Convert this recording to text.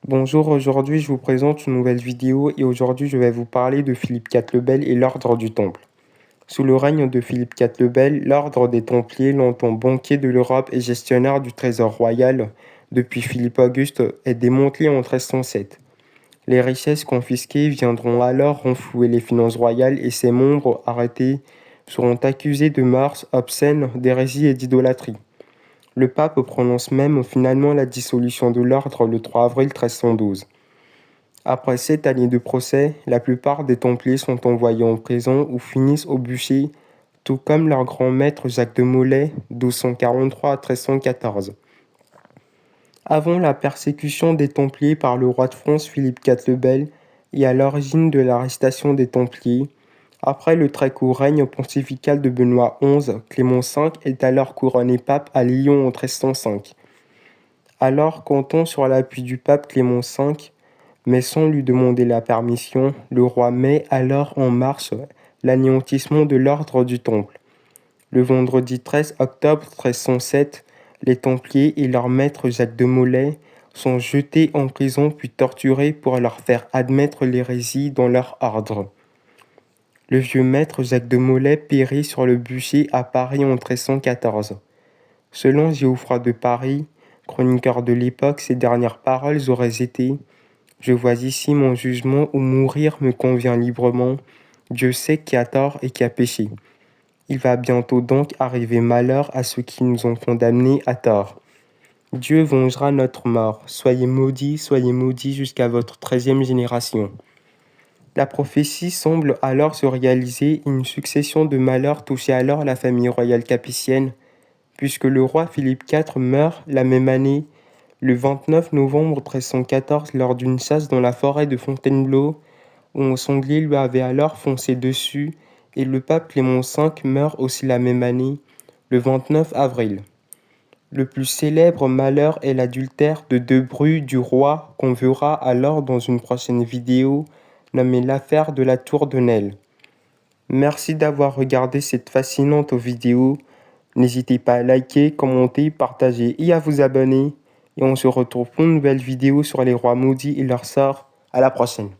Bonjour, aujourd'hui je vous présente une nouvelle vidéo et aujourd'hui je vais vous parler de Philippe IV le Bel et l'ordre du Temple. Sous le règne de Philippe IV le Bel, l'ordre des Templiers, longtemps banquier de l'Europe et gestionnaire du trésor royal depuis Philippe Auguste, est démantelé en 1307. Les richesses confisquées viendront alors renflouer les finances royales et ses membres arrêtés seront accusés de mœurs obscènes, d'hérésie et d'idolâtrie. Le pape prononce même finalement la dissolution de l'ordre le 3 avril 1312. Après 7 années de procès, la plupart des Templiers sont envoyés en prison ou finissent au bûcher, tout comme leur grand maître Jacques de Molay, 1243 à 1314. Avant la persécution des Templiers par le roi de France Philippe IV le Bel et à l'origine de l'arrestation des Templiers, après le très court règne pontifical de Benoît XI, Clément V est alors couronné pape à Lyon en 1305. Alors, comptant sur l'appui du pape Clément V, mais sans lui demander la permission, le roi met alors en marche l'anéantissement de l'ordre du Temple. Le vendredi 13 octobre 1307, les Templiers et leur maître Jacques de Molay sont jetés en prison puis torturés pour leur faire admettre l'hérésie dans leur ordre. Le vieux maître Jacques de Molay périt sur le bûcher à Paris en 1314. Selon Geoffroy de Paris, chroniqueur de l'époque, ses dernières paroles auraient été « Je vois ici mon jugement où mourir me convient librement. Dieu sait qui a tort et qui a péché. Il va bientôt donc arriver malheur à ceux qui nous ont condamnés à tort. Dieu vengera notre mort. Soyez maudits jusqu'à votre 13e génération. » La prophétie semble alors se réaliser et une succession de malheurs touchait alors la famille royale capétienne, puisque le roi Philippe IV meurt la même année, le 29 novembre 1314, lors d'une chasse dans la forêt de Fontainebleau, où un sanglier lui avait alors foncé dessus, et le pape Clément V meurt aussi la même année, le 29 avril. Le plus célèbre malheur est l'adultère de Debruy du roi, qu'on verra alors dans une prochaine vidéo, nommée l'affaire de la tour de Nesle. Merci d'avoir regardé cette fascinante vidéo. N'hésitez pas à liker, commenter, partager et à vous abonner. Et on se retrouve pour une nouvelle vidéo sur les rois maudits et leur sort. À la prochaine.